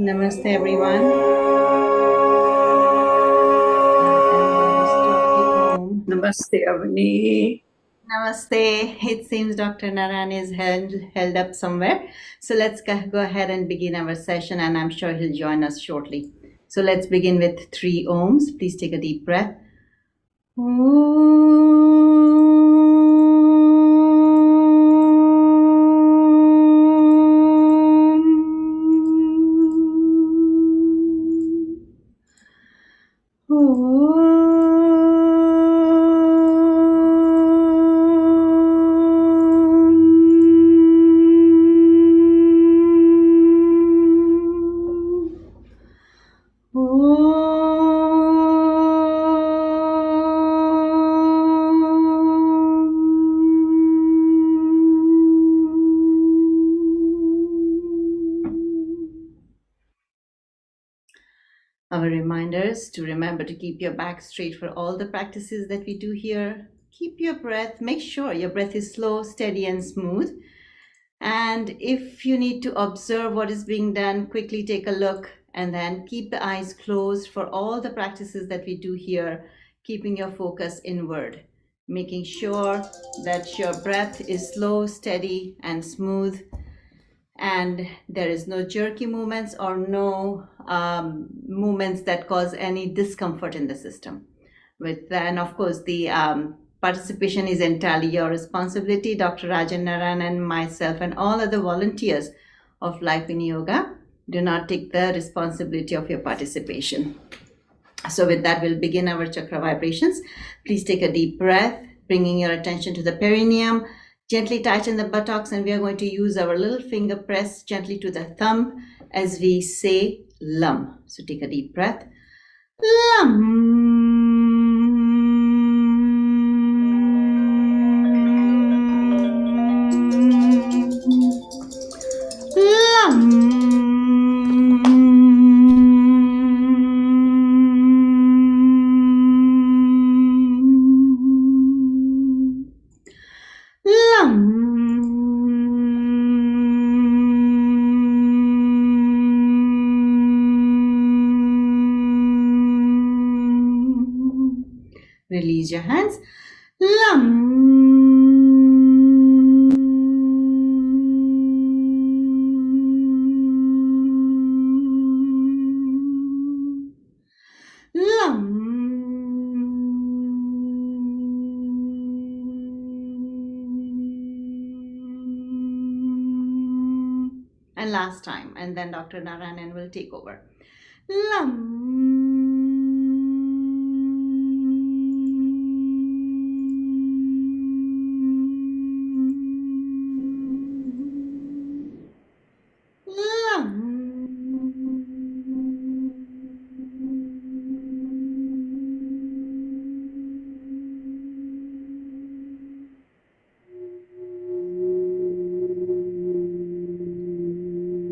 Namaste, everyone. And let us start the Om. Namaste, Avani. Namaste. It seems Dr. Naran is held up somewhere. So let's go ahead and begin our session, and I'm sure he'll join us shortly. So let's begin with three Oms. Please take a deep breath. Our reminders to remember to keep your back straight for all the practices that we do here. Keep your breath, make sure your breath is slow, steady, and smooth. And if you need to observe what is being done, quickly take a look and then keep the eyes closed for all the practices that we do here, keeping your focus inward, making sure that your breath is slow, steady, and smooth, and there is no jerky movements or no movements that cause any discomfort in the system. With then, of course, the participation is entirely your responsibility. Dr. Rajan Naran and myself and all other volunteers of Life in Yoga do not take the responsibility of your participation. So with that, we'll begin our chakra vibrations. Please take a deep breath, bringing your attention to the perineum. Gently tighten the buttocks, and we are going to use our little finger press gently to the thumb as we say Lam. So take a deep breath. Release your hands. And last time, and then Dr. Narayanan will take over.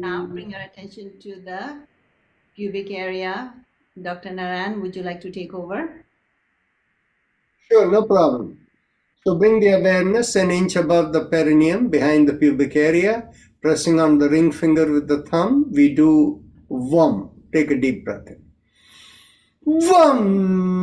Now bring your attention to the pubic area. Dr. Naran, would you like to take over? Sure, no problem. So bring the awareness an inch above the perineum, behind the pubic area, pressing on the ring finger with the thumb. We do VUM. Take a deep breath in. VUM.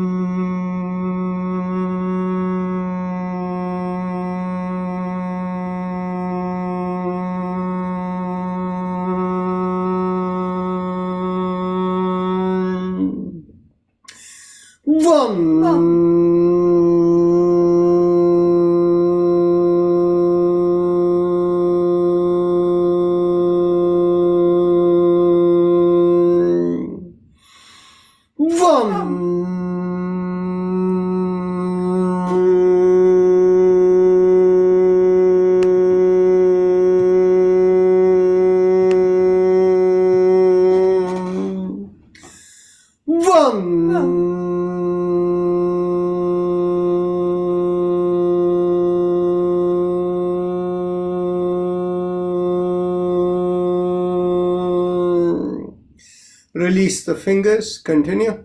Release the fingers. Continue.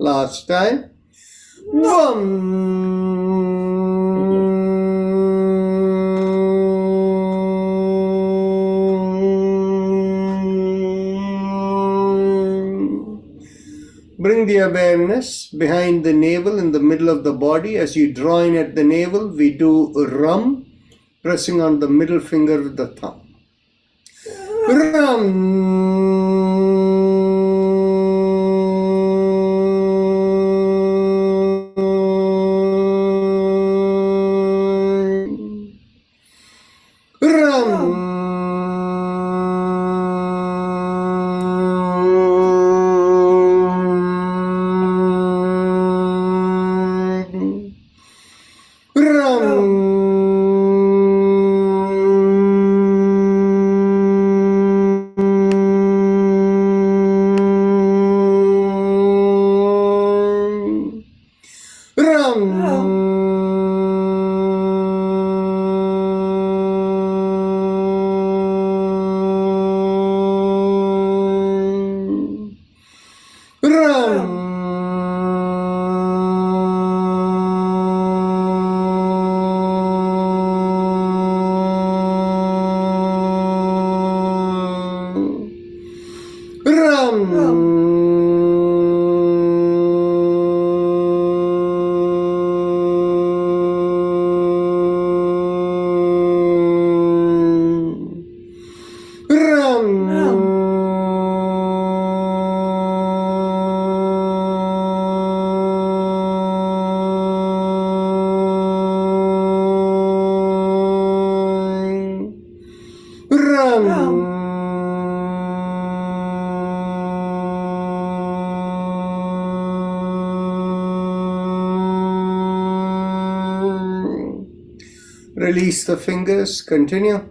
Last time. Bring the awareness behind the navel in the middle of the body. As you draw in at the navel, we do Ram, pressing on the middle finger with the thumb. Release the fingers. Continue.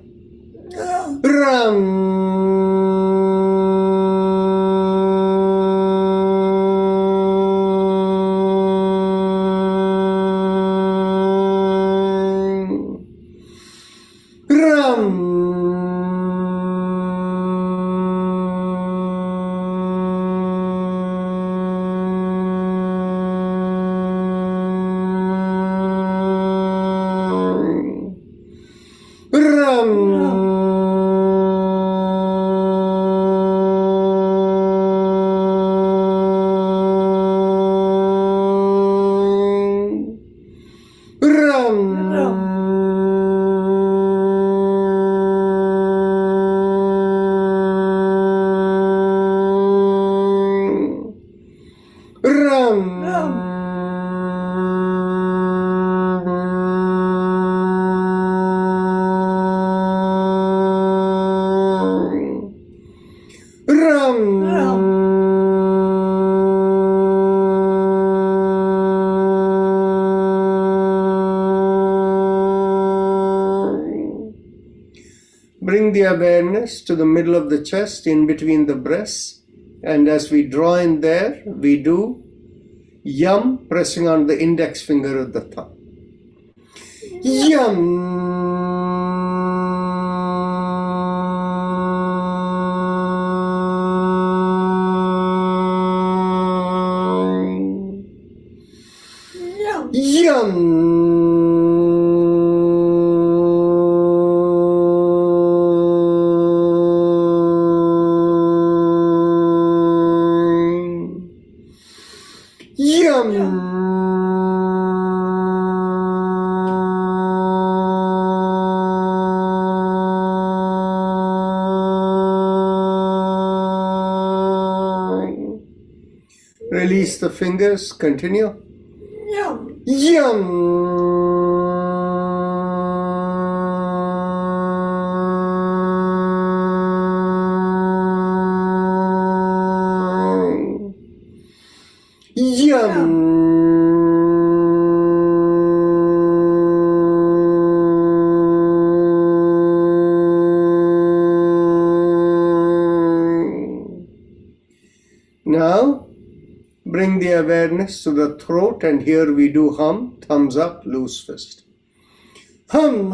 Bring the awareness to the middle of the chest, in between the breasts, and as we draw in there, we do Yam, pressing on the index finger of the thumb. Yam. Yam. Release the fingers. Continue. Yum. Now, bring the awareness to the throat, and here we do hum, thumbs up, loose fist. Hum.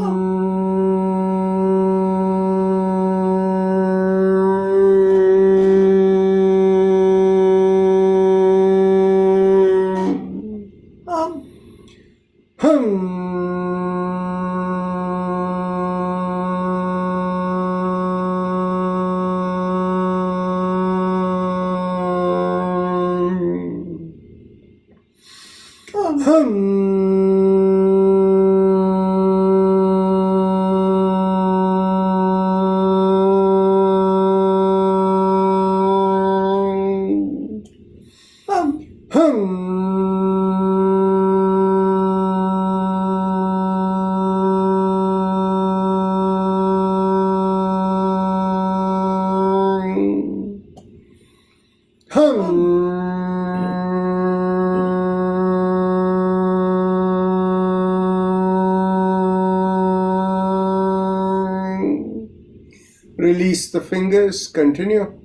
Release the fingers, continue.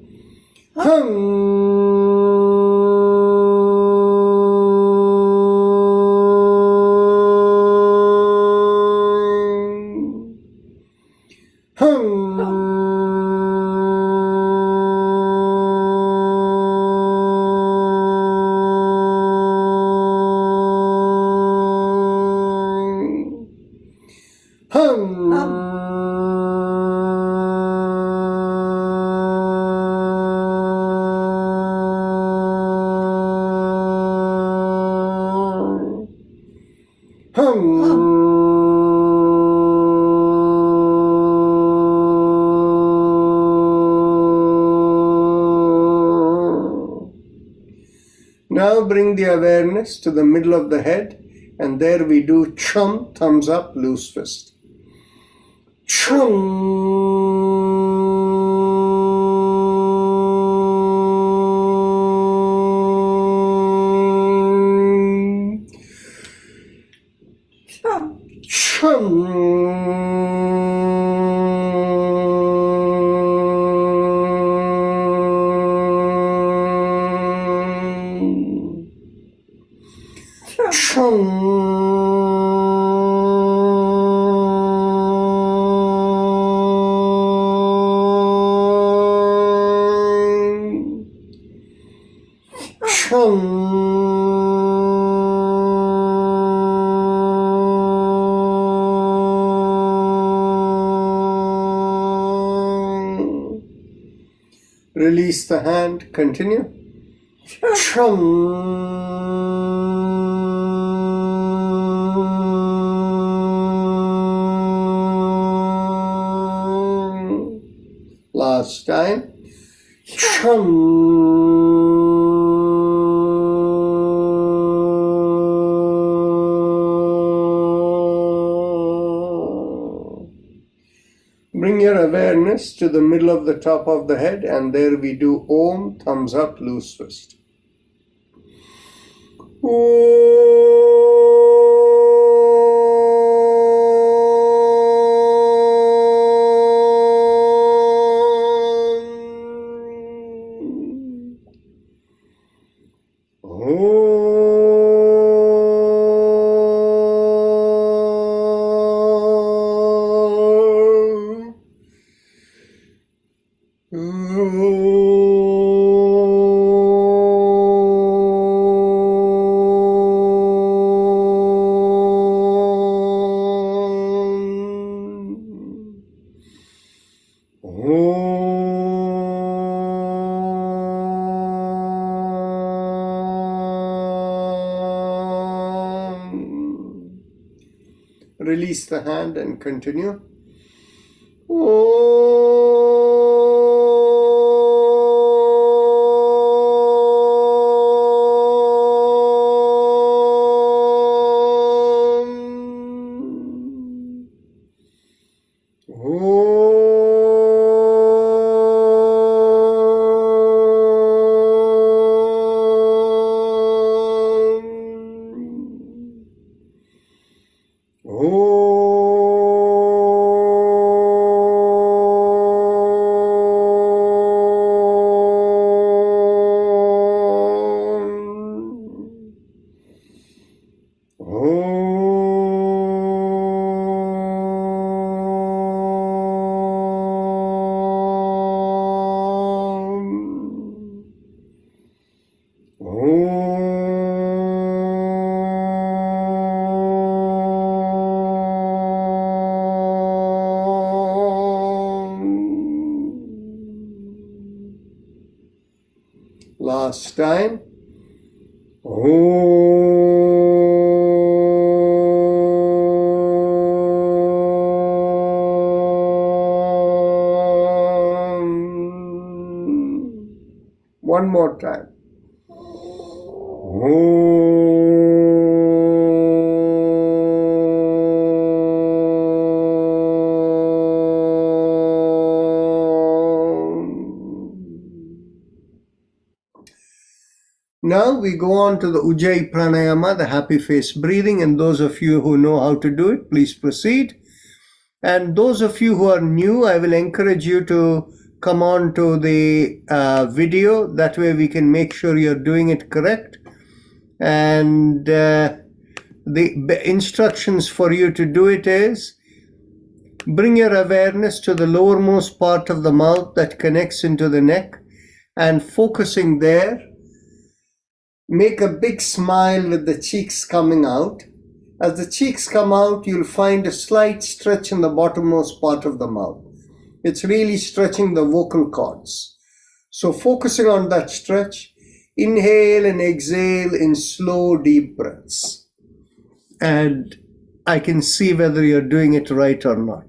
Now bring the awareness to the middle of the head, and there we do chum, thumbs up, loose fist. Chum. Release the hand, continue. Last time. Bring your awareness to the middle of the top of the head, and there we do Om, thumbs up, loose fist. Release the hand and continue. Last time. Om. time. Now we go on to the Ujjayi Pranayama, the happy face breathing, and those of you who know how to do it, please proceed. And those of you who are new, I will encourage you to come on to the video. That way we can make sure you're doing it correct. And the instructions for you to do it is, bring your awareness to the lowermost part of the mouth that connects into the neck, and focusing there, make a big smile with the cheeks coming out. As the cheeks come out, you'll find a slight stretch in the bottommost part of the mouth. It's really stretching the vocal cords. So focusing on that stretch, inhale and exhale in slow, deep breaths. And I can see whether you're doing it right or not.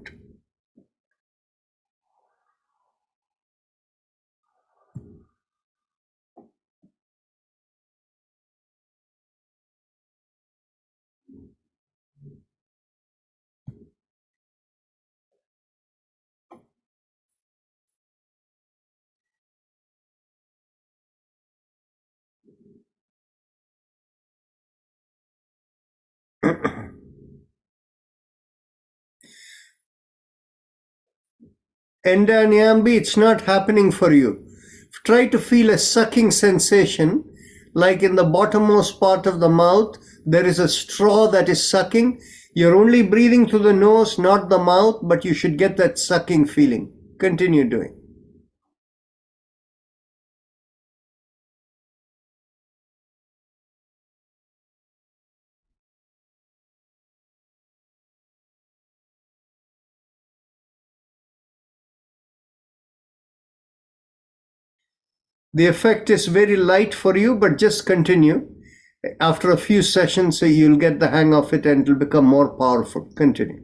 Enda Nyambi, it's not happening for you. Try to feel a sucking sensation, like in the bottommost part of the mouth, there is a straw that is sucking. You're only breathing through the nose, not the mouth, but you should get that sucking feeling. Continue doing. The effect is very light for you, but just continue. After a few sessions, you'll get the hang of it and it'll become more powerful. Continue.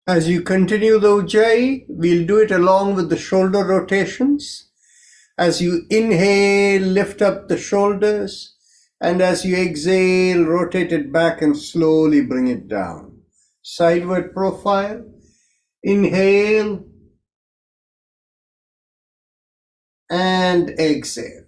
As you continue the Ujjayi, we'll do it along with the shoulder rotations. As you inhale, lift up the shoulders, and as you exhale, rotate it back and slowly bring it down. Sideward profile. Inhale and exhale.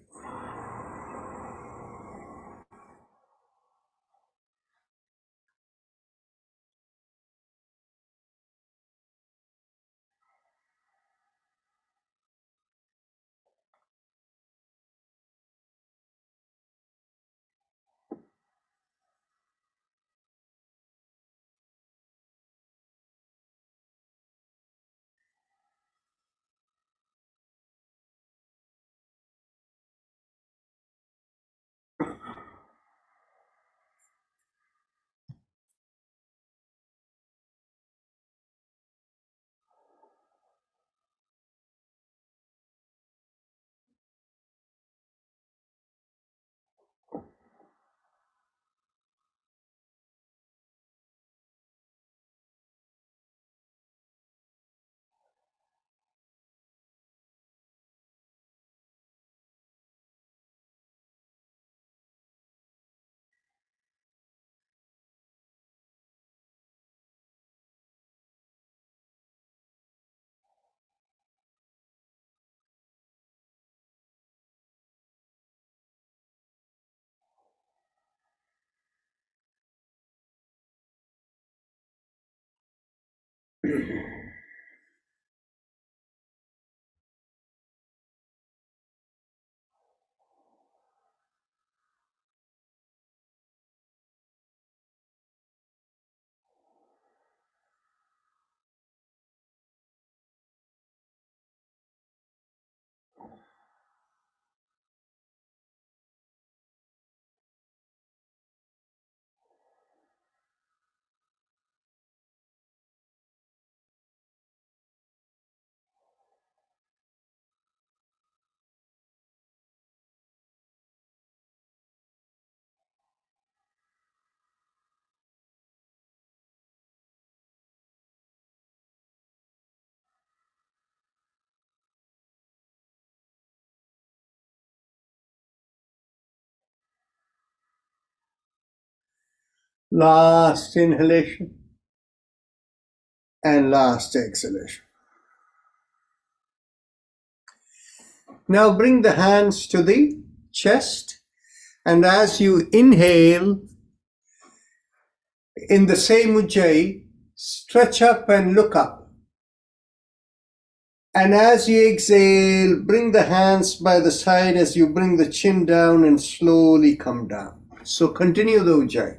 Last inhalation and last exhalation. Now bring the hands to the chest, and as you inhale in the same Ujjayi, stretch up and look up. And as you exhale, bring the hands by the side as you bring the chin down and slowly come down. So continue the Ujjayi.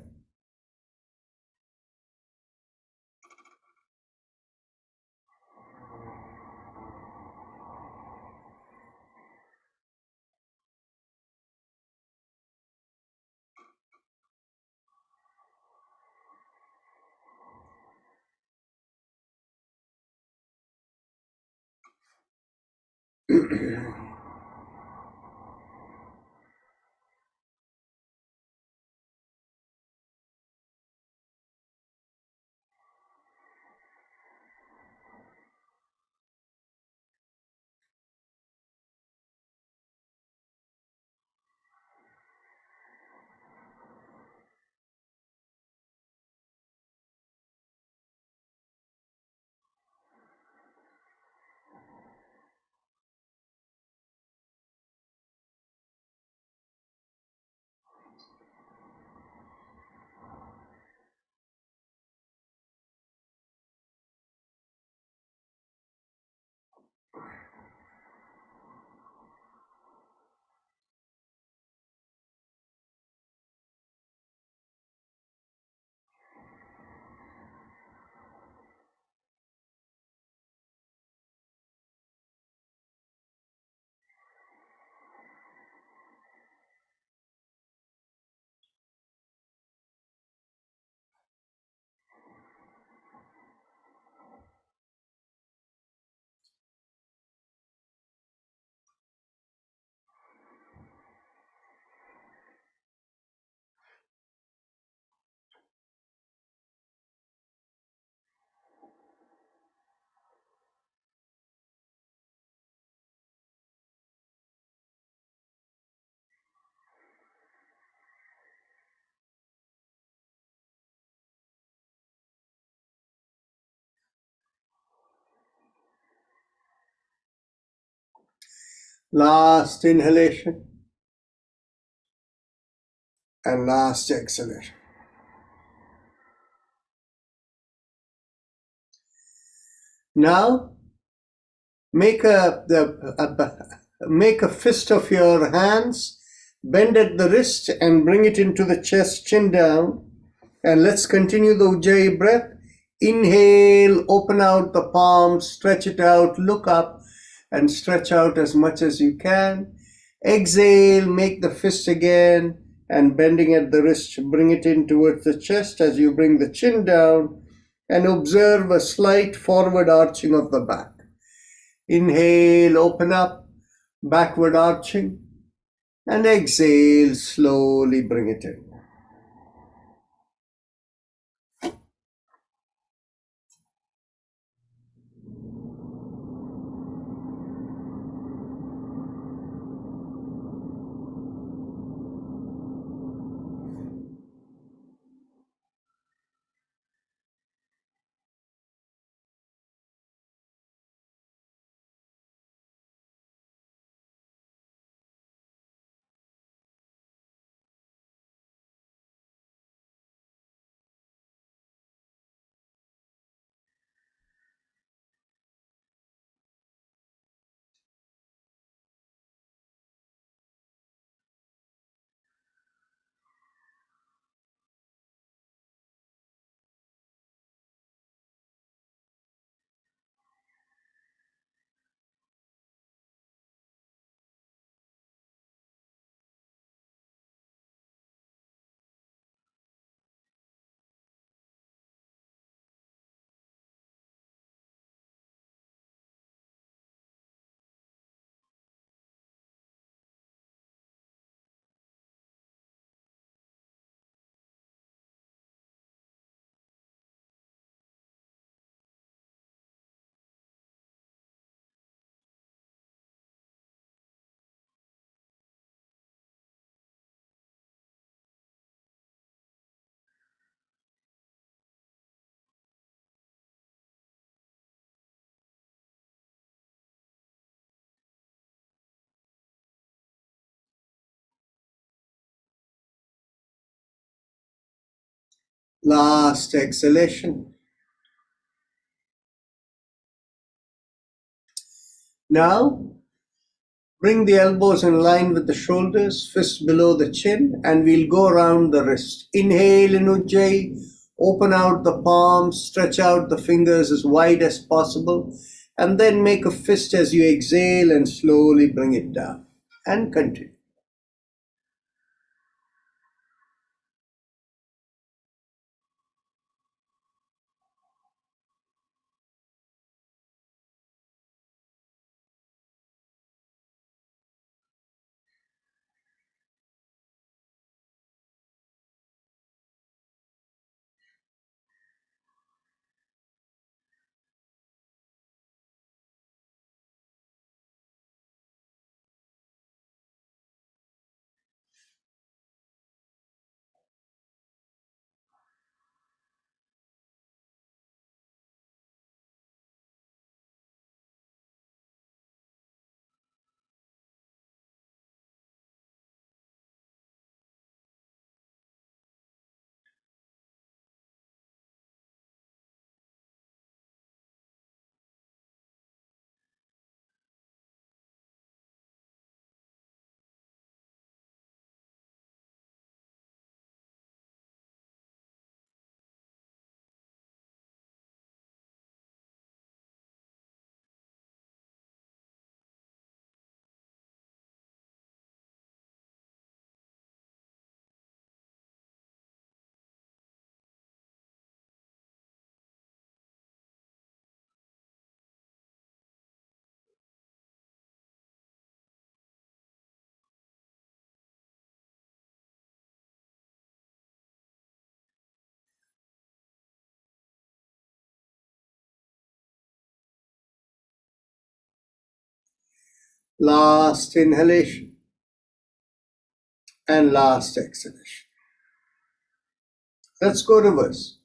Last inhalation and last exhalation. Now make make a fist of your hands, bend at the wrist and bring it into the chest, chin down. And let's continue the Ujjayi breath. Inhale, open out the palms, stretch it out, look up and stretch out as much as you can. Exhale, make the fist again and bending at the wrist, bring it in towards the chest as you bring the chin down and observe a slight forward arching of the back. Inhale, open up, backward arching, and exhale, slowly bring it in. Last exhalation. Now, bring the elbows in line with the shoulders, fists below the chin, and we'll go around the wrist. Inhale in Ujjayi, open out the palms, stretch out the fingers as wide as possible, and then make a fist as you exhale and slowly bring it down. And continue. Last inhalation and last exhalation. Let's go reverse.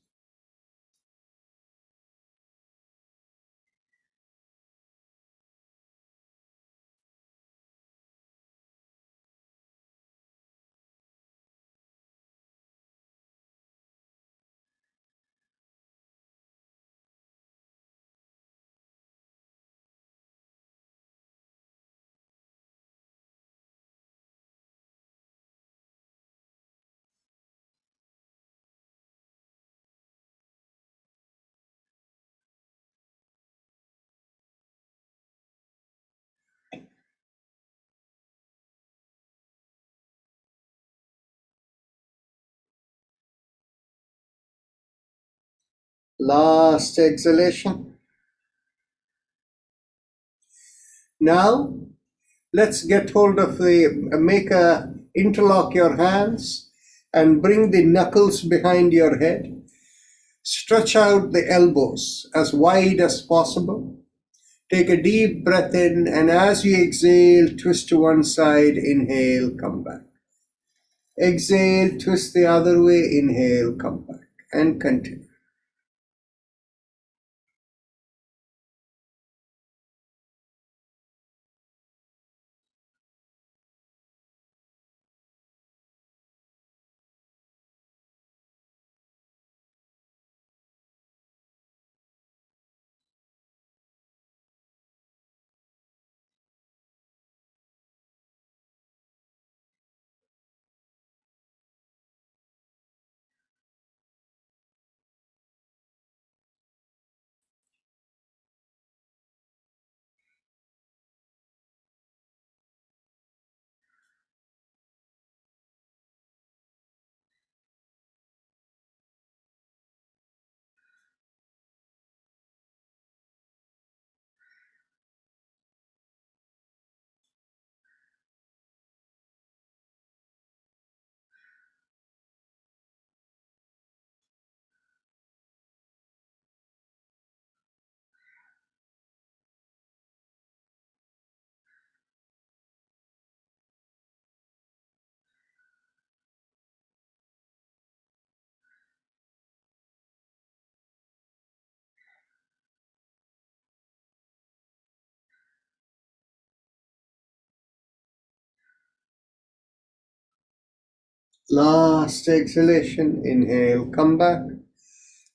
Last exhalation. Now, let's get hold of interlock your hands and bring the knuckles behind your head. Stretch out the elbows as wide as possible. Take a deep breath in, and as you exhale, twist to one side, inhale, come back. Exhale, twist the other way, inhale, come back, and continue. Last exhalation, inhale, come back.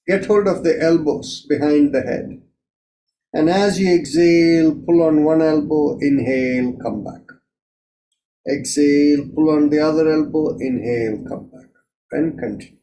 Get hold of the elbows behind the head. And as you exhale, pull on one elbow, inhale, come back. Exhale, pull on the other elbow, inhale, come back. And continue.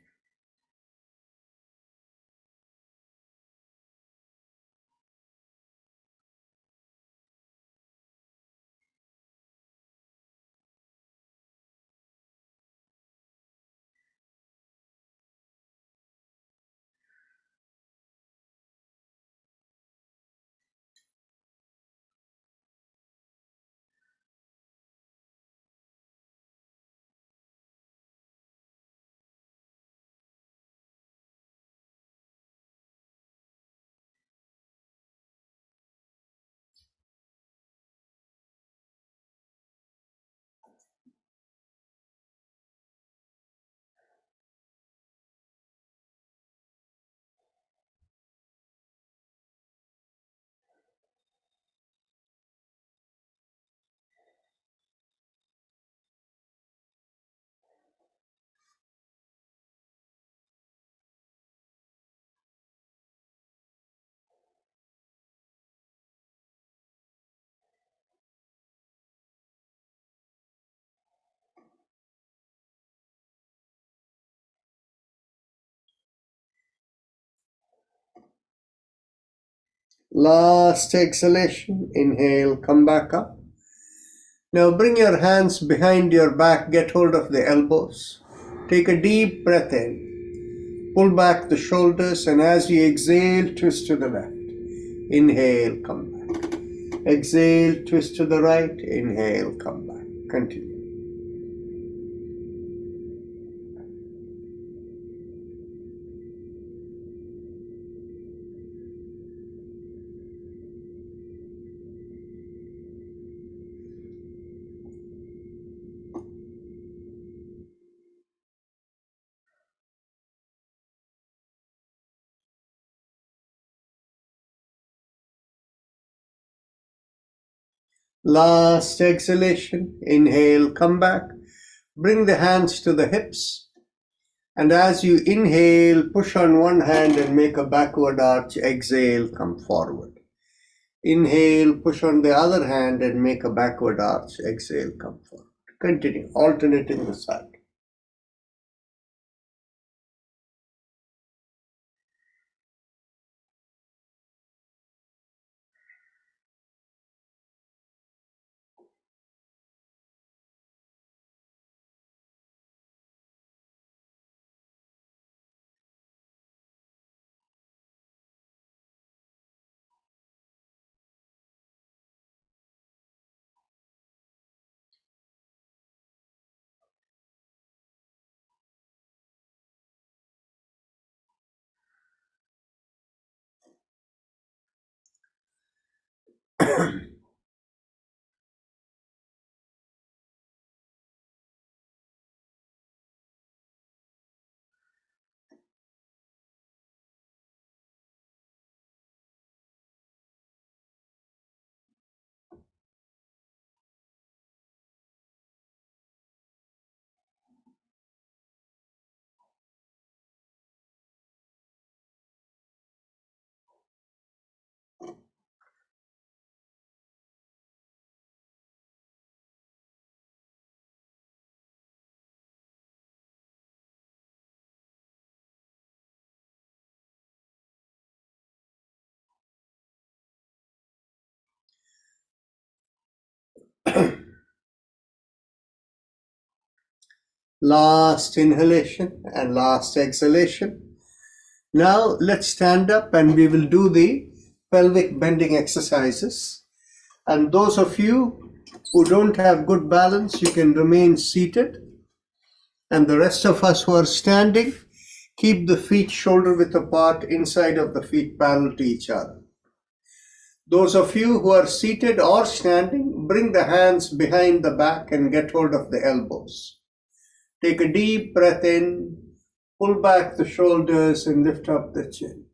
Last exhalation, inhale, come back up. Now bring your hands behind your back, get hold of the elbows. Take a deep breath in. Pull back the shoulders, and as you exhale, twist to the left. Inhale, come back. Exhale, twist to the right. Inhale, come back. Continue. Last exhalation, inhale, come back. Bring the hands to the hips. And as you inhale, push on one hand and make a backward arch. Exhale, come forward. Inhale, push on the other hand and make a backward arch. Exhale, come forward. Continue, alternating the side. Last inhalation and last exhalation. Now let's stand up and we will do the pelvic bending exercises. And those of you who don't have good balance, you can remain seated. And the rest of us who are standing, keep the feet shoulder width apart inside of the feet parallel to each other. Those of you who are seated or standing, bring the hands behind the back and get hold of the elbows. Take a deep breath in, pull back the shoulders and lift up the chin.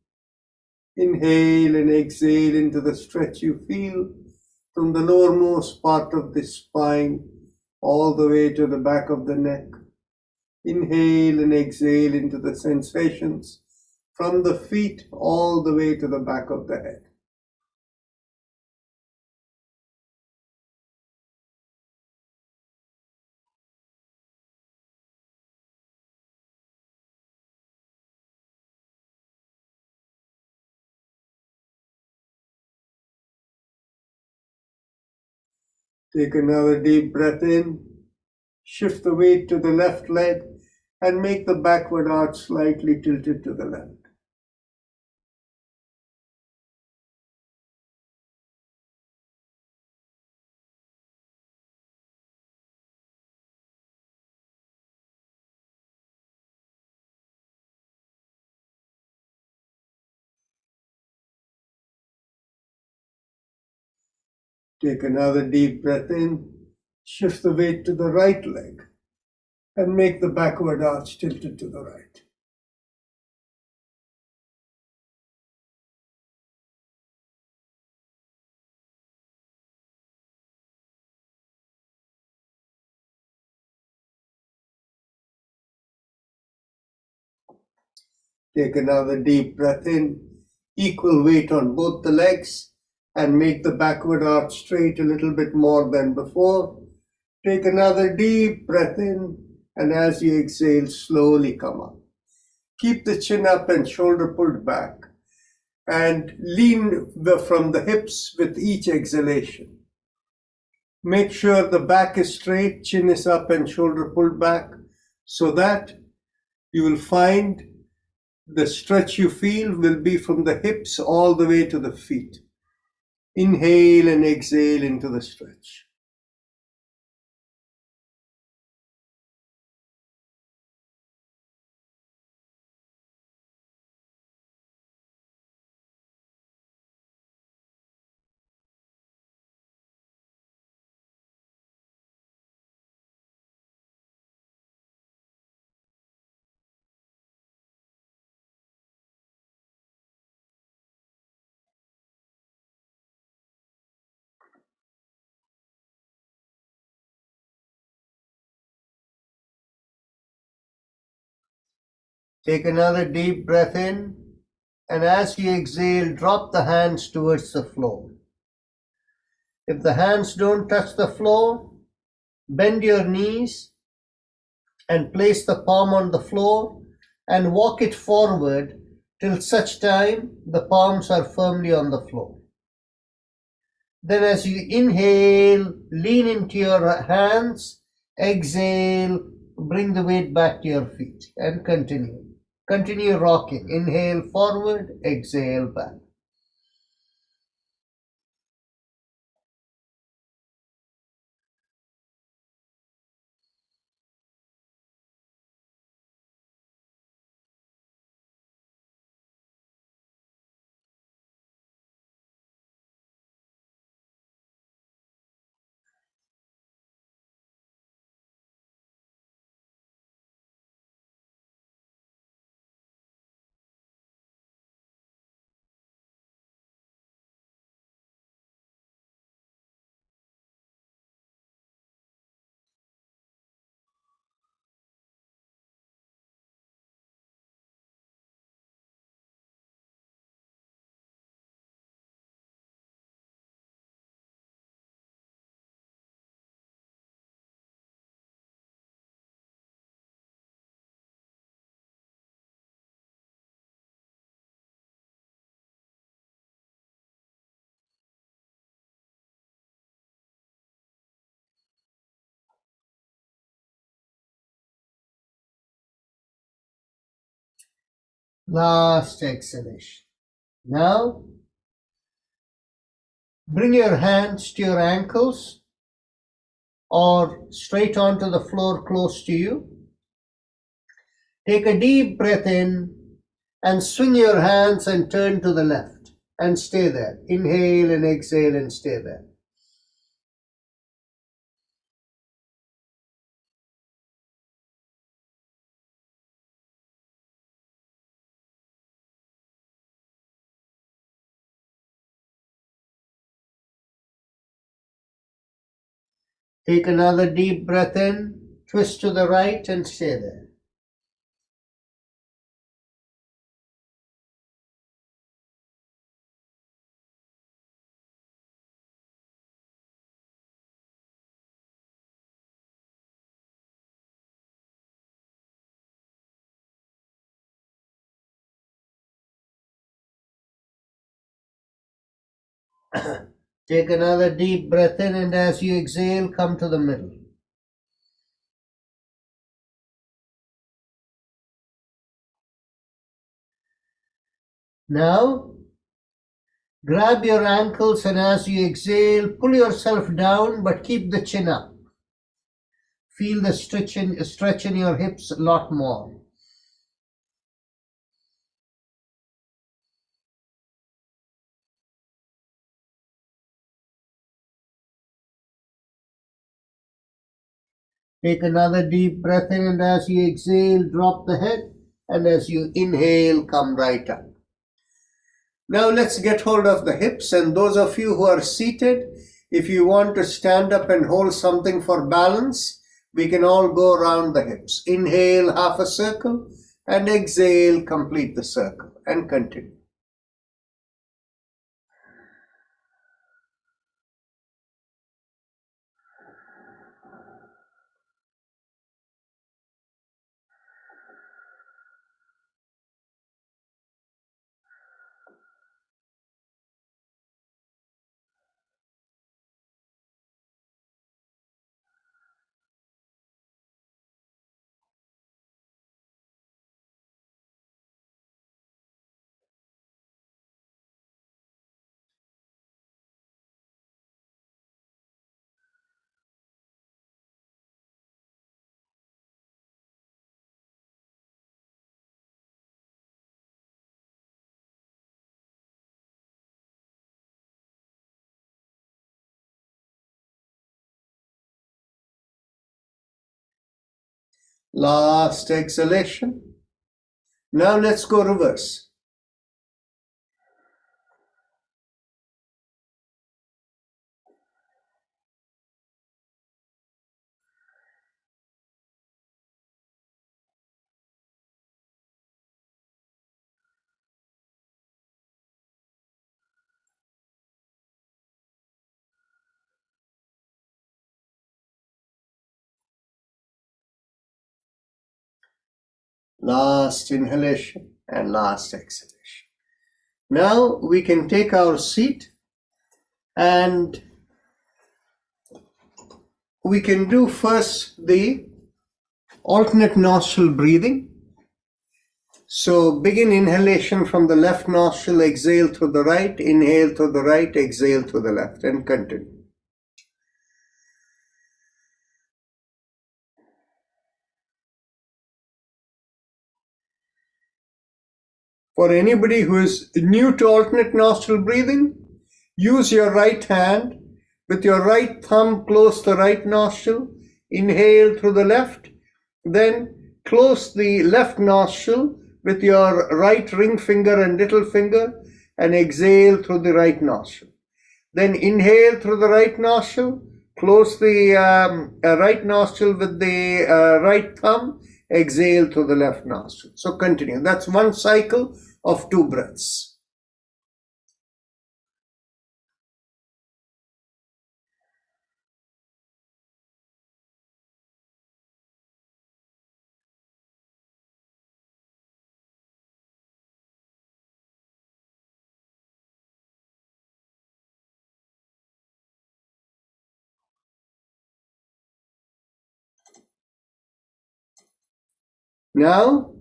Inhale and exhale into the stretch you feel from the lowermost part of the spine all the way to the back of the neck. Inhale and exhale into the sensations from the feet all the way to the back of the head. Take another deep breath in, shift the weight to the left leg, and make the backward arch slightly tilted to the left. Take another deep breath in, shift the weight to the right leg, and make the backward arch tilted to the right. Take another deep breath in, equal weight on both the legs, and make the backward arch straight a little bit more than before. Take another deep breath in, and as you exhale, slowly come up. Keep the chin up and shoulder pulled back, and lean from the hips with each exhalation. Make sure the back is straight, chin is up, and shoulder pulled back, so that you will find the stretch you feel will be from the hips all the way to the feet. Inhale and exhale into the stretch. Take another deep breath in, and as you exhale, drop the hands towards the floor. If the hands don't touch the floor, bend your knees and place the palm on the floor and walk it forward till such time the palms are firmly on the floor. Then as you inhale, lean into your hands, exhale, bring the weight back to your feet and continue. Continue rocking. Inhale forward, exhale back. Last exhalation. Now, bring your hands to your ankles or straight onto the floor close to you. Take a deep breath in and swing your hands and turn to the left and stay there. Inhale and exhale and stay there. Take another deep breath in, twist to the right and stay there. Take another deep breath in, and as you exhale, come to the middle. Now, grab your ankles, and as you exhale, pull yourself down but keep the chin up. Feel the stretch in your hips a lot more. Take another deep breath in, and as you exhale, drop the head, and as you inhale, come right up. Now let's get hold of the hips, and those of you who are seated, if you want to stand up and hold something for balance, we can all go around the hips. Inhale half a circle and exhale, complete the circle and continue. Last exhalation. Now let's go reverse. Last inhalation and last exhalation. Now we can take our seat and we can do first the alternate nostril breathing. So begin inhalation from the left nostril, exhale through the right, inhale through the right, exhale through the left, and continue. For anybody who is new to alternate nostril breathing, use your right hand with your right thumb, close the right nostril, inhale through the left, then close the left nostril with your right ring finger and little finger and exhale through the right nostril. Then inhale through the right nostril, close the right nostril with the right thumb, exhale through the left nostril. So continue. That's one cycle of 2 breaths. Now,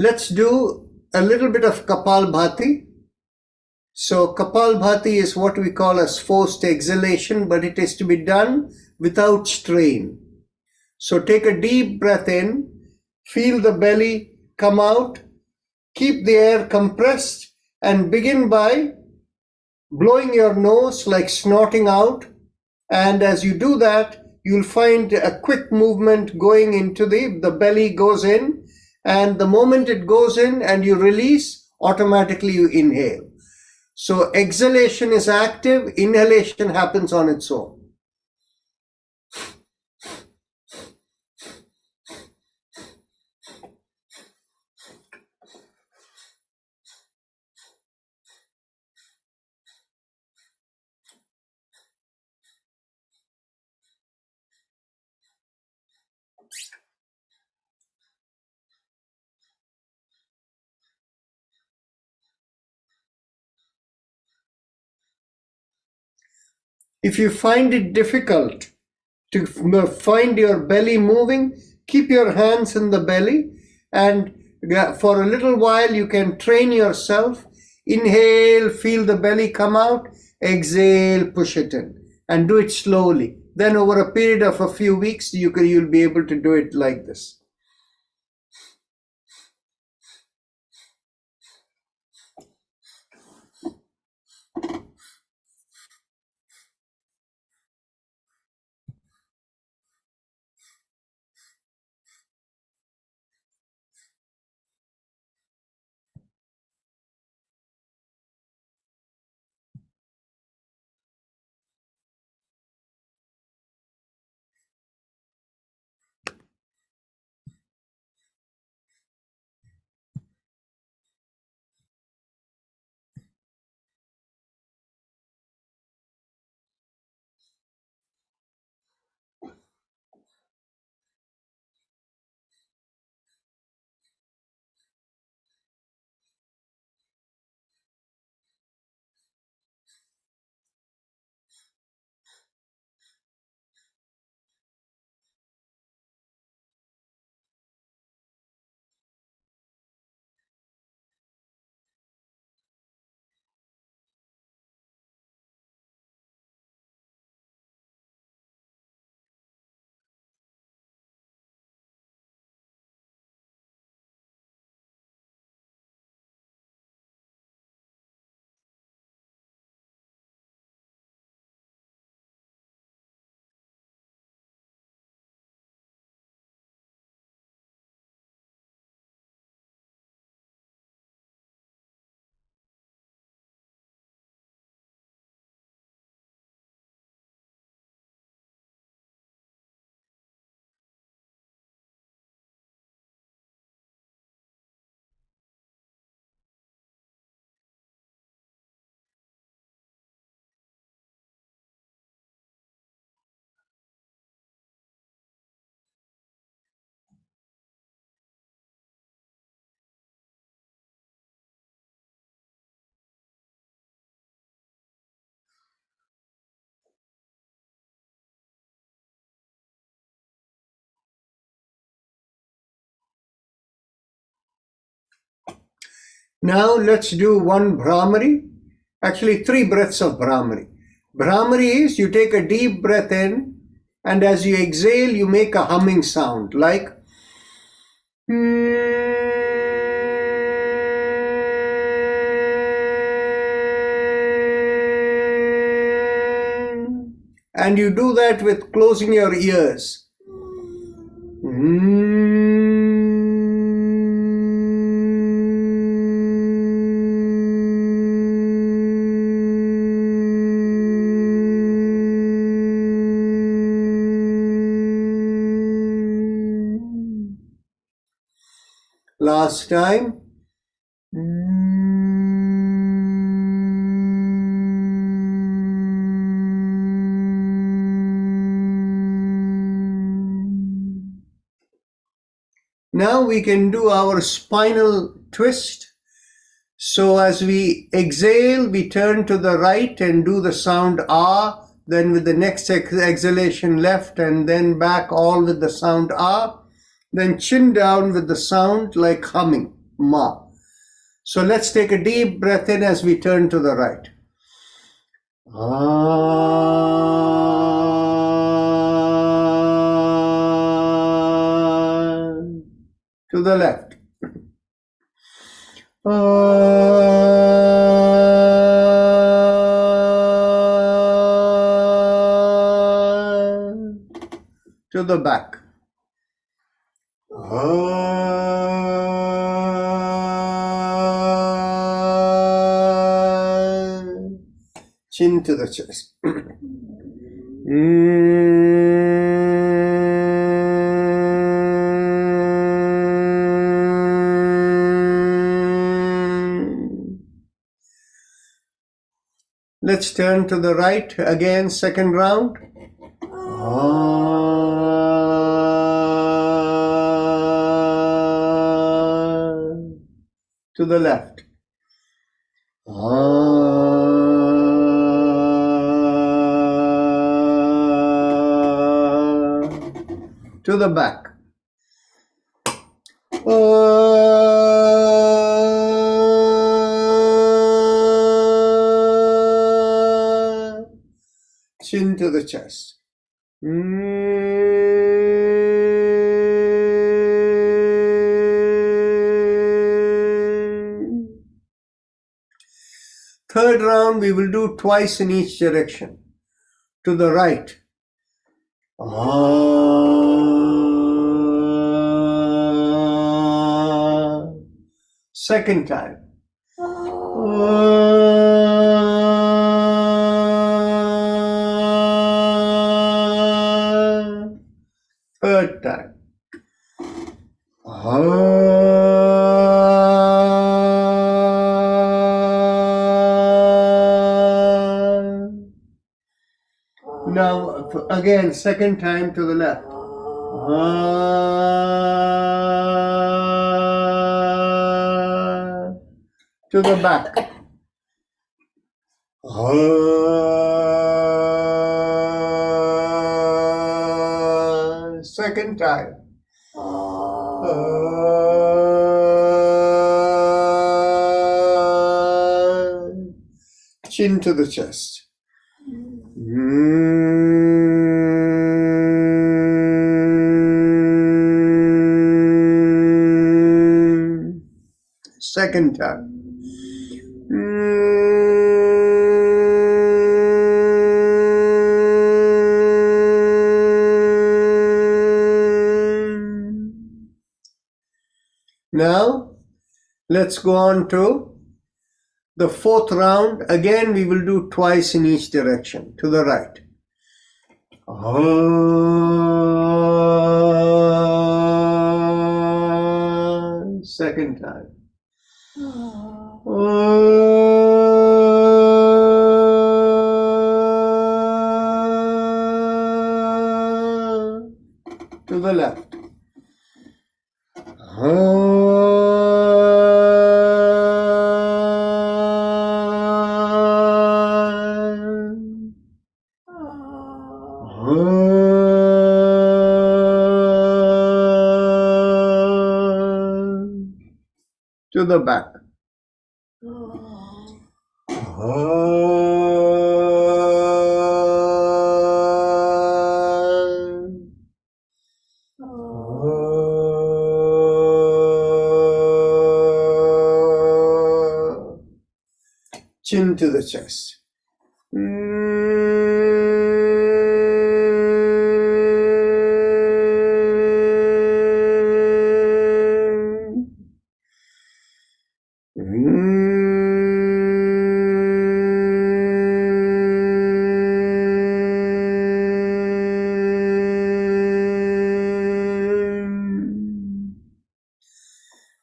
Let's do a little bit of Kapalbhati. So Kapalbhati is what we call as forced exhalation, but it is to be done without strain. So take a deep breath in, feel the belly come out, keep the air compressed, and begin by blowing your nose like snorting out. And as you do that, you'll find a quick movement going into the belly goes in, and the moment it goes in and you release, automatically you inhale. So exhalation is active, inhalation happens on its own. If you find it difficult to find your belly moving, keep your hands in the belly, and for a little while you can train yourself. Inhale, feel the belly come out, exhale, push it in, and do it slowly. Then over a period of a few weeks, you'll be able to do it like this. Now let's do one Bhramari, actually 3 breaths of Bhramari. Bhramari is you take a deep breath in, and as you exhale, you make a humming sound like and you do that with closing your ears. Last time. Now we can do our spinal twist. So as we exhale, we turn to the right and do the sound ah. Then with the next exhalation left, and then back all with the sound ah. Then chin down with the sound like humming. ma. So let's take a deep breath in as we turn to the right. To the left. To the back. Chin to the chest. Let's turn to the right again, second round. To the left. To the back. Chin to the chest. Third round, we will do twice in each direction. To the right. Second time. Third time. Now again, second time to the left. To the back. Second time. Chin to the chest. Second time. Now, let's go on to the fourth round. Again, we will do twice in each direction. To the right. Second time. To the left. To the back. Chin to the chest.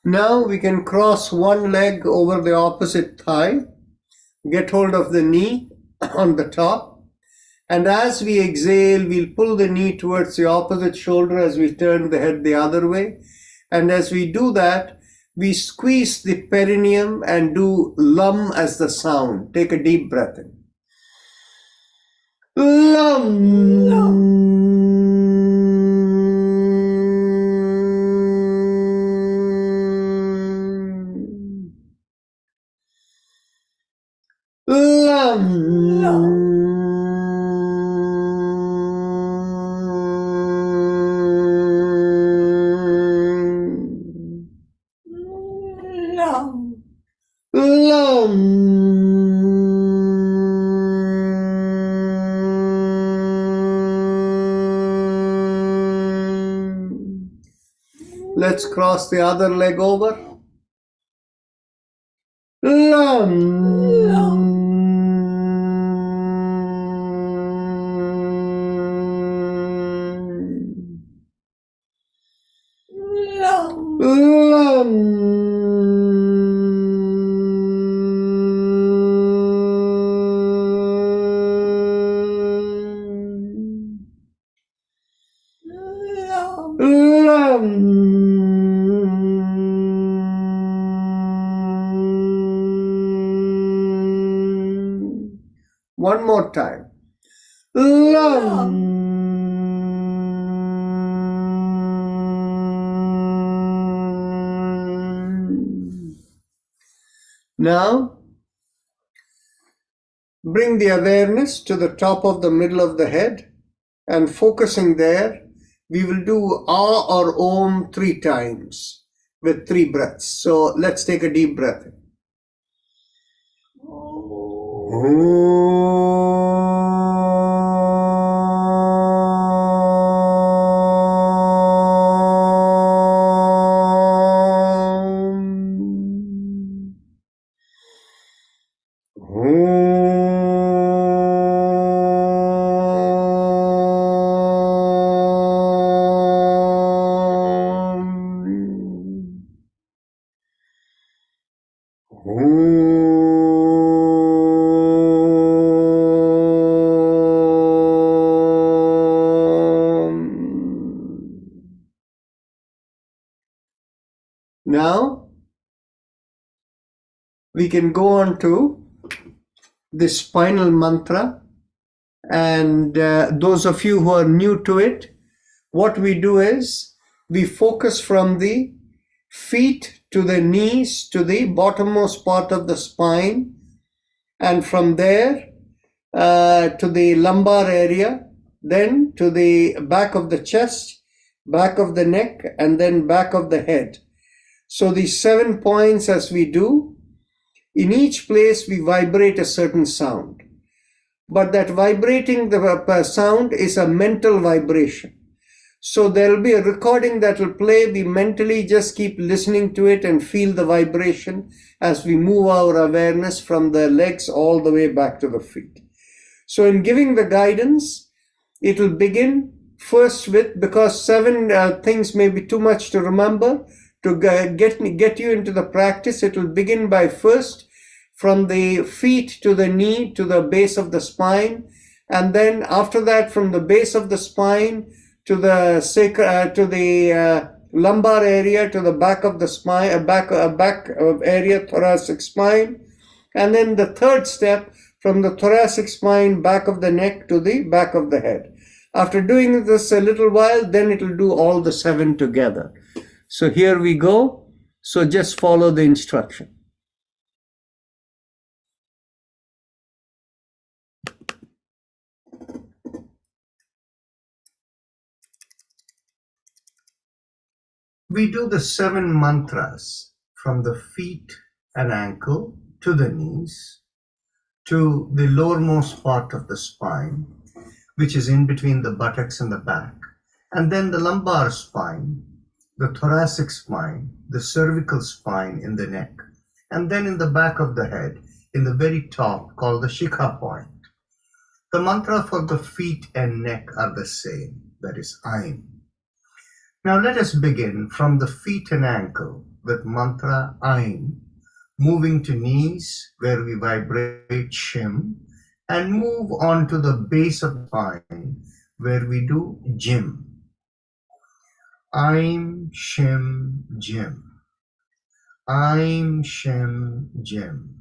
Now we can cross one leg over the opposite thigh, get hold of the knee on the top, and as we exhale, we'll pull the knee towards the opposite shoulder as we turn the head the other way. And as we do that, we squeeze the perineum and do lum as the sound. Take a deep breath in. Lum. Lam. Let's cross the other leg over. One more time. Now, bring the awareness to the top of the middle of the head, and focusing there, we will do Ah or Om 3 times with 3 breaths. So let's take a deep breath. Now, we can go on to the spinal mantra, and those of you who are new to it, what we do is we focus from the feet to the knees to the bottommost part of the spine, and from there to the lumbar area, then to the back of the chest, back of the neck, and then back of the head. So these 7 points as we do, in each place we vibrate a certain sound. But that vibrating the sound is a mental vibration. So there will be a recording that will play. We mentally just keep listening to it and feel the vibration as we move our awareness from the legs all the way back to the feet. So in giving the guidance, it will begin first with, because 7 things may be too much to remember, to get you into the practice, it will begin by first from the feet to the knee to the base of the spine, and then after that from the base of the spine to the lumbar area, to the back of the spine, back area, thoracic spine, and then the third step from the thoracic spine, back of the neck to the back of the head. After doing this a little while, then it will do all the 7 together. So here we go. So just follow the instruction. We do the 7 mantras from the feet and ankle to the knees to the lowermost part of the spine, which is in between the buttocks and the back, and then the lumbar spine, the thoracic spine, the cervical spine in the neck, and then in the back of the head, in the very top, called the Shikha point. The mantra for the feet and neck are the same, that is Aim. Now let us begin from the feet and ankle with mantra Aim, moving to knees where we vibrate Shim, and move on to the base of the spine where we do Jim. Aim, Shim, Jim. Aim, Shim, Jim.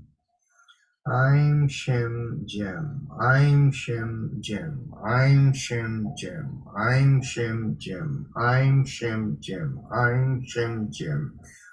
Aim, Shim, Jim. Aim, Shim, Jim. Aim, Shim, Jim. Aim, Shim, Jim. Aim, Shim, Jim. Aim, Shim, Jim.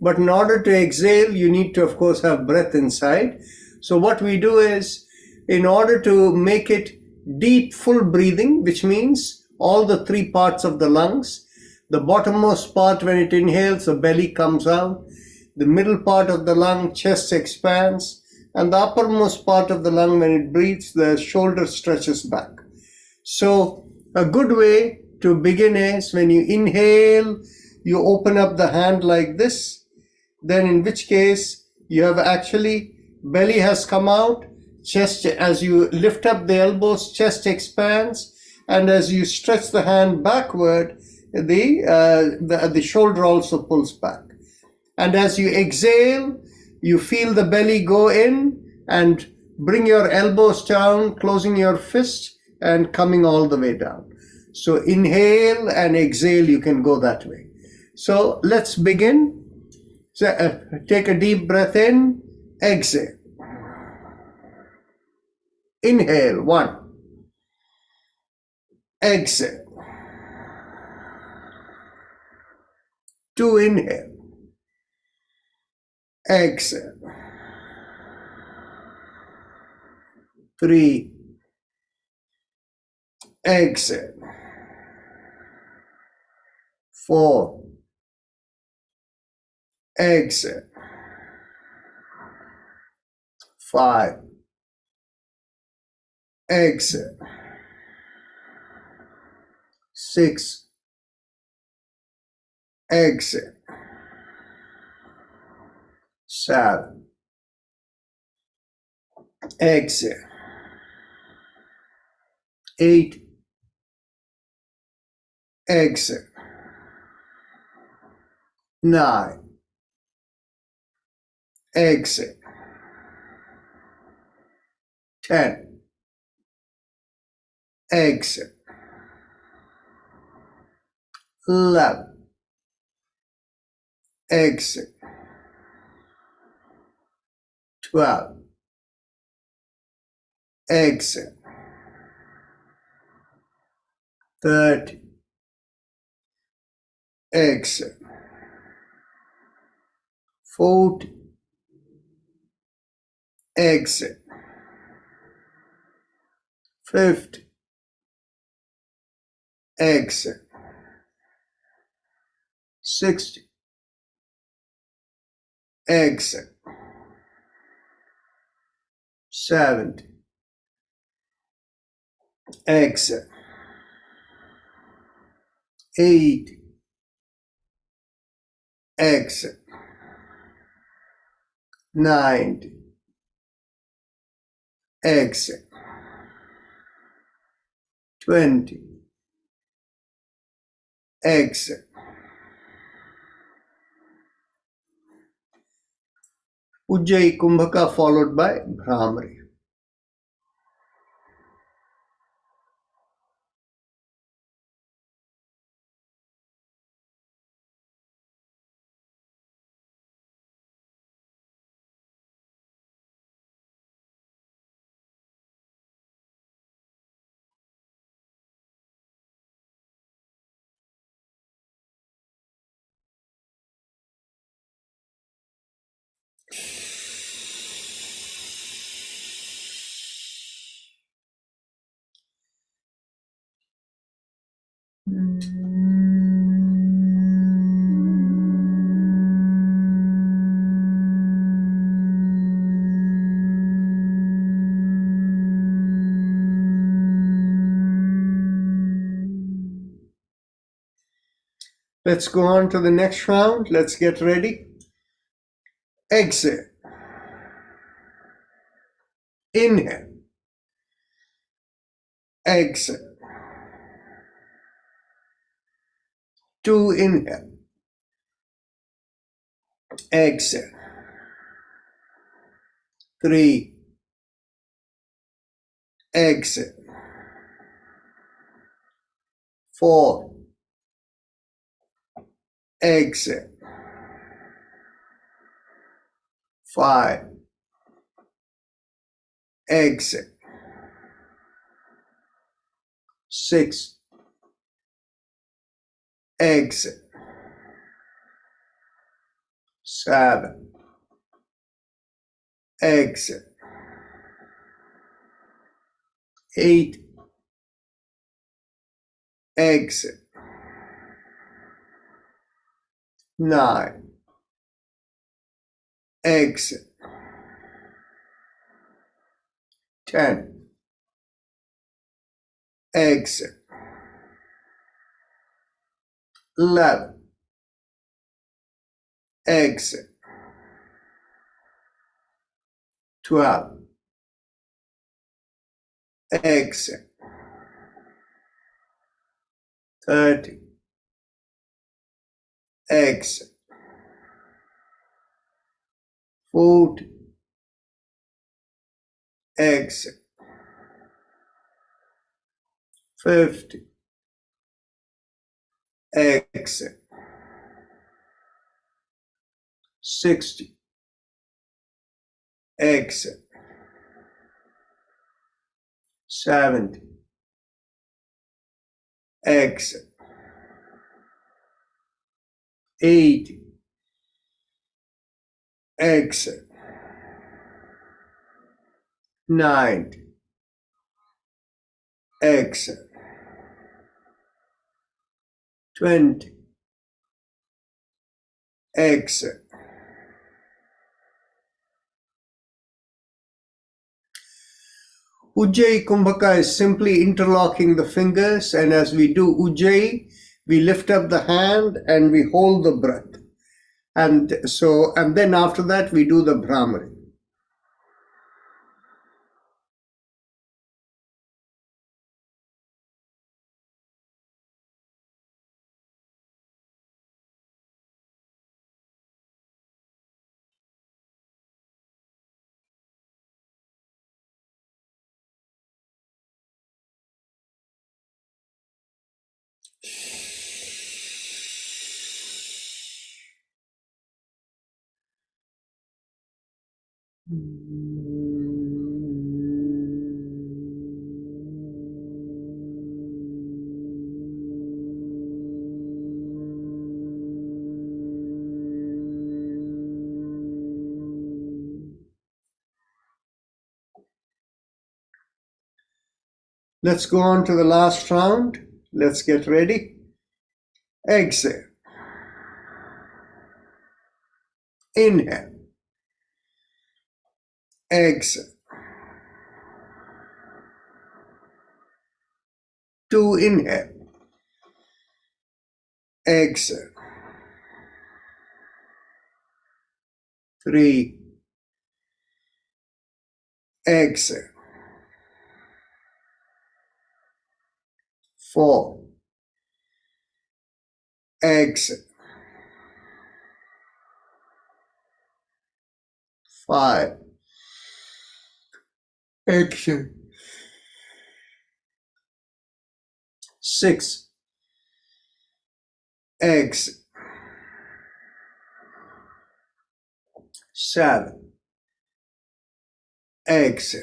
But in order to exhale, you need to, of course, have breath inside. So what we do is, in order to make it deep, full breathing, which means all the three parts of the lungs, the bottommost part, when it inhales, the belly comes out. The middle part of the lung, chest expands. And the uppermost part of the lung, when it breathes, the shoulder stretches back. So a good way to begin is, when you inhale, you open up the hand like this. Then in which case, you have actually, belly has come out, chest, as you lift up the elbows, chest expands. And as you stretch the hand backward, the shoulder also pulls back. And as you exhale, you feel the belly go in and bring your elbows down, closing your fist and coming all the way down. So inhale and exhale, you can go that way. So let's begin. So, take a deep breath in, exhale. Inhale, 1. Exhale. 2, inhale. Exhale. 3. Exhale. 4. Exhale. 5. Exhale. 6. Exhale. 7. Exhale. 8. Exhale. 9. Exhale. 10. Exhale. 11. Exhale. 12. Exhale. 30. Exhale. 40. Exhale. 50. Exhale. 60. Exhale. 70. Exhale. 80. Exhale. 90. Exhale. 20. Exhale. Ujjayi Kumbhaka followed by Bhramari. Let's go on to the next round. Let's get ready. Exhale. Inhale. Exhale. 2, inhale. Exhale. 3. Exhale. 4. Exhale. 5. Exhale. 6. Exhale. 7, exit, 8, exit, 9, exit, 10, exit, 11, exit, 12, exit, 13, exit, 14, exit, 15, exit, 16, exit, 17, exit, 18, exit, 19, exit, 20, exit. Ujjayi Kumbhaka is simply interlocking the fingers, and as we do Ujjayi, we lift up the hand and we hold the breath. And then after that we do the Bhramari. Let's go on to the last round. Let's get ready. Exhale. Inhale. Exhale. 2, inhale. Exhale. 3, exhale. 4, exhale. 5, exhale. 6, exhale. 7, exhale.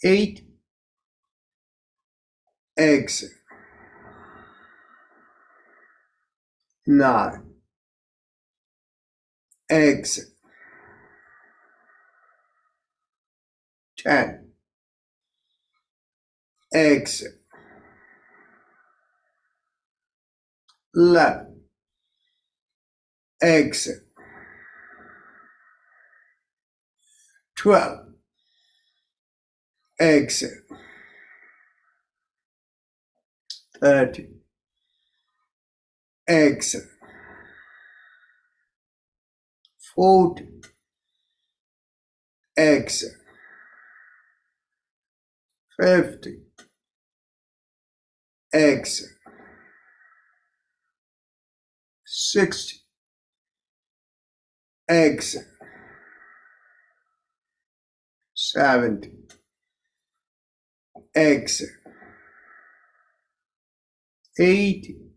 8, exhale. 9, exhale. 10, exhale. 11, exhale. 12, exhale. 13, exhale. 14, exhale. 15, exhale. 16, exhale. 17, exhale. 18,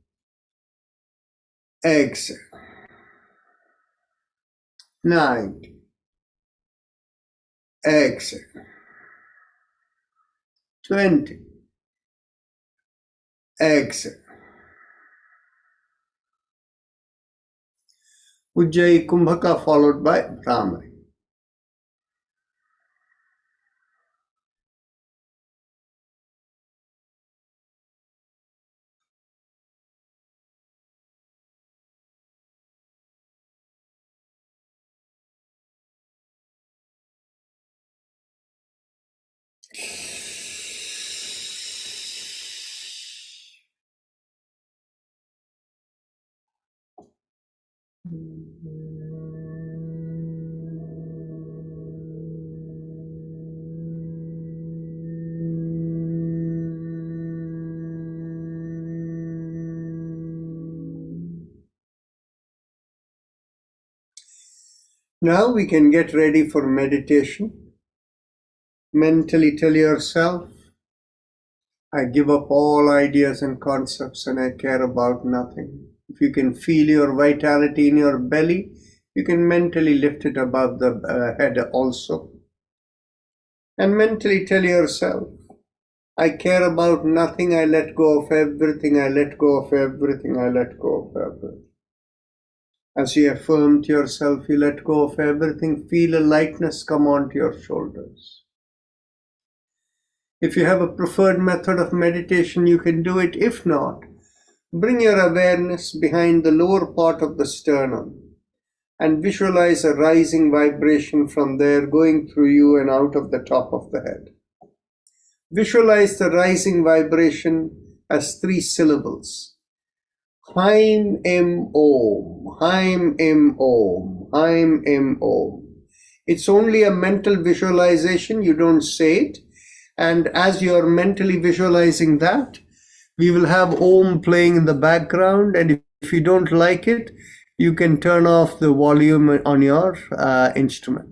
exhale. 19, exhale. 20, exhale. Ujjayi Kumbhaka followed by Brahmari. Now we can get ready for meditation. Mentally tell yourself, I give up all ideas and concepts and I care about nothing. If you can feel your vitality in your belly, you can mentally lift it above the head also. And mentally tell yourself, I care about nothing, I let go of everything, I let go of everything, I let go of everything. As you affirm to yourself, you let go of everything, feel a lightness come onto your shoulders. If you have a preferred method of meditation, you can do it. If not, bring your awareness behind the lower part of the sternum and visualize a rising vibration from there going through you and out of the top of the head. Visualize the rising vibration as 3 syllables. Haim Em Om, Haim Em Om, Haim Em Om. It's only a mental visualization, you don't say it. And as you're mentally visualizing that, we will have Om playing in the background. And if you don't like it, you can turn off the volume on your instrument.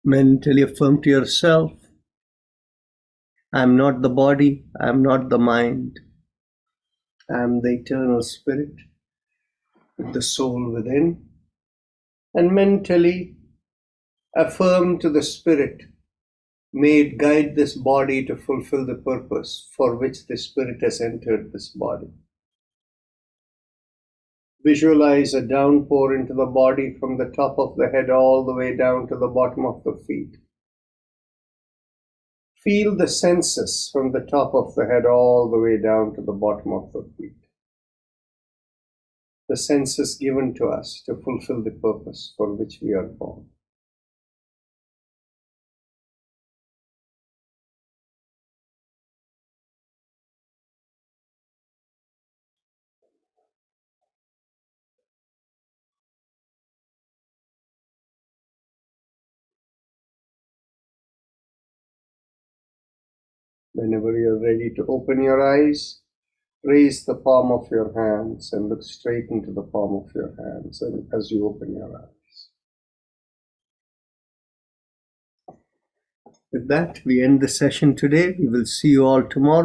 Mentally affirm to yourself, I am not the body, I am not the mind, I am the eternal spirit with the soul within. And mentally affirm to the spirit, may it guide this body to fulfill the purpose for which the spirit has entered this body. Visualize a downpour into the body from the top of the head all the way down to the bottom of the feet. Feel the senses from the top of the head all the way down to the bottom of the feet. The senses given to us to fulfill the purpose for which we are born. Whenever you're ready to open your eyes, raise the palm of your hands and look straight into the palm of your hands and as you open your eyes. With that, we end the session today. We will see you all tomorrow.